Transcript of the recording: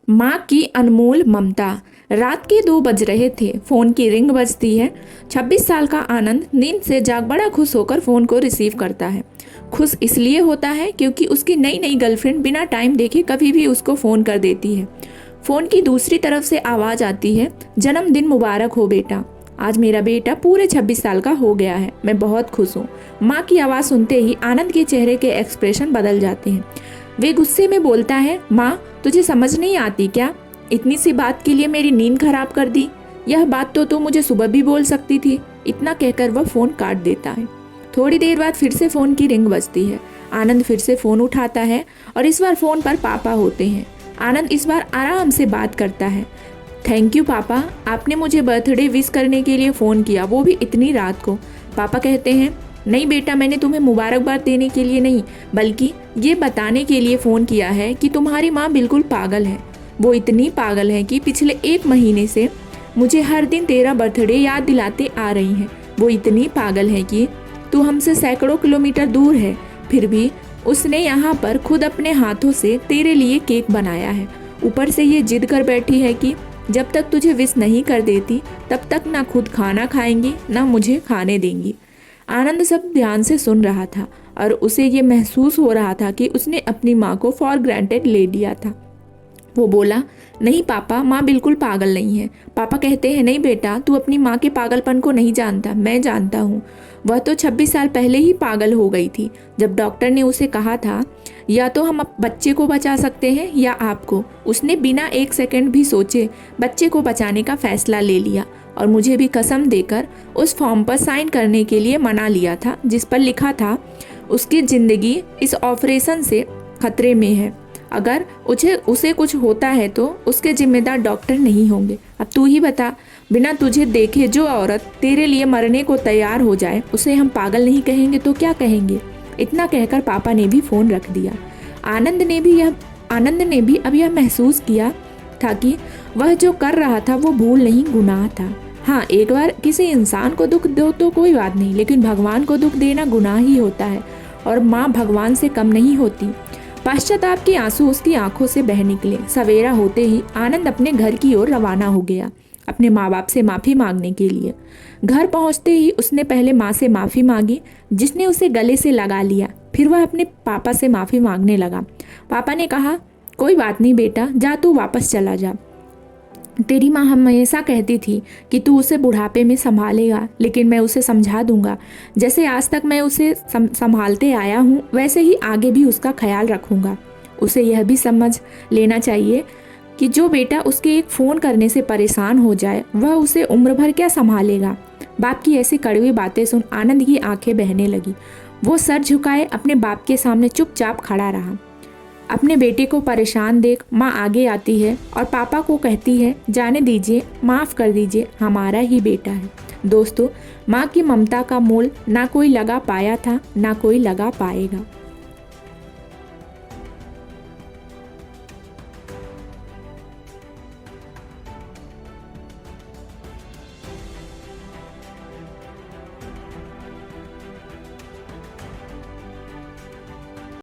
माँ की अनमोल ममता। रात के 2 बज रहे थे। फ़ोन की रिंग बजती है। 26 साल का आनंद नींद से जाग बड़ा खुश होकर फ़ोन को रिसीव करता है। खुश इसलिए होता है क्योंकि उसकी नई नई गर्लफ्रेंड बिना टाइम देखे कभी भी उसको फ़ोन कर देती है। फ़ोन की दूसरी तरफ से आवाज़ आती है, जन्मदिन मुबारक हो बेटा। आज मेरा बेटा पूरे 26 साल का हो गया है। मैं बहुत खुश हूँ। माँ की आवाज़ सुनते ही आनंद के चेहरे के एक्सप्रेशन बदल जाते हैं। वे गुस्से में बोलता है, माँ तुझे समझ नहीं आती क्या? इतनी सी बात के लिए मेरी नींद खराब कर दी। यह बात तो तू मुझे सुबह भी बोल सकती थी। इतना कहकर वह फ़ोन काट देता है। थोड़ी देर बाद फिर से फ़ोन की रिंग बजती है। आनंद फिर से फ़ोन उठाता है और इस बार फ़ोन पर पापा होते हैं। आनंद इस बार आराम से बात करता है। थैंक यू पापा, आपने मुझे बर्थडे विश करने के लिए फ़ोन किया, वो भी इतनी रात को। पापा कहते हैं, नहीं बेटा, मैंने तुम्हें मुबारकबाद देने के लिए नहीं बल्कि ये बताने के लिए फ़ोन किया है कि तुम्हारी माँ बिल्कुल पागल है। वो इतनी पागल है कि पिछले 1 महीने से मुझे हर दिन तेरा बर्थडे याद दिलाते आ रही है। वो इतनी पागल है कि तू हमसे सैकड़ों किलोमीटर दूर है, फिर भी उसने यहाँ पर खुद अपने हाथों से तेरे लिए केक बनाया है। ऊपर से ये जिद कर बैठी है कि जब तक तुझे विश नहीं कर देती तब तक ना खुद खाना खाएंगी ना मुझे खाने देंगी। आनंद सब ध्यान से सुन रहा था और उसे ये महसूस हो रहा था कि उसने अपनी माँ को फॉर ग्रांटेड ले लिया था। वो बोला, नहीं पापा, माँ बिल्कुल पागल नहीं है। पापा कहते हैं, नहीं बेटा, तू अपनी माँ के पागलपन को नहीं जानता, मैं जानता हूँ। वह तो 26 साल पहले ही पागल हो गई थी जब डॉक्टर ने उसे कहा था या तो हम बच्चे को बचा सकते हैं या आपको। उसने बिना 1 सेकंड भी सोचे बच्चे को बचाने का फैसला ले लिया और मुझे भी कसम देकर उस फॉर्म पर साइन करने के लिए मना लिया था जिस पर लिखा था उसकी ज़िंदगी इस ऑपरेशन से खतरे में है। अगर उसे कुछ होता है तो उसके जिम्मेदार डॉक्टर नहीं होंगे। अब तू ही बता, बिना तुझे देखे जो औरत तेरे लिए मरने को तैयार हो जाए उसे हम पागल नहीं कहेंगे तो क्या कहेंगे? इतना कहकर पापा ने भी फ़ोन रख दिया। आनंद ने भी अब यह महसूस किया था कि वह जो कर रहा था वो भूल नहीं, गुनाह था। हाँ, एक बार किसी इंसान को दुख दो तो कोई बात नहीं, लेकिन भगवान को दुख देना गुनाह ही होता है और माँ भगवान से कम नहीं होती। पश्चाताप के आंसू उसकी आंखों से बह निकले। सवेरा होते ही आनंद अपने घर की ओर रवाना हो गया, अपने माँ बाप से माफ़ी मांगने के लिए। घर पहुँचते ही उसने पहले माँ से माफ़ी मांगी, जिसने उसे गले से लगा लिया। फिर वह अपने पापा से माफ़ी मांगने लगा। पापा ने कहा, कोई बात नहीं बेटा, जा तू वापस चला जा। तेरी माँ हमेशा कहती थी कि तू उसे बुढ़ापे में संभालेगा, लेकिन मैं उसे समझा दूंगा। जैसे आज तक मैं उसे संभालते आया हूँ वैसे ही आगे भी उसका ख्याल रखूंगा। उसे यह भी समझ लेना चाहिए कि जो बेटा उसके एक फ़ोन करने से परेशान हो जाए वह उसे उम्र भर क्या संभालेगा। बाप की ऐसी कड़वी बातें सुन आनंद की आंखें बहने लगी। वो सर झुकाए अपने बाप के सामने चुपचाप खड़ा रहा। अपने बेटे को परेशान देख माँ आगे आती है और पापा को कहती है, जाने दीजिए, माफ़ कर दीजिए, हमारा ही बेटा है। दोस्तों, माँ की ममता का मोल ना कोई लगा पाया था ना कोई लगा पाएगा।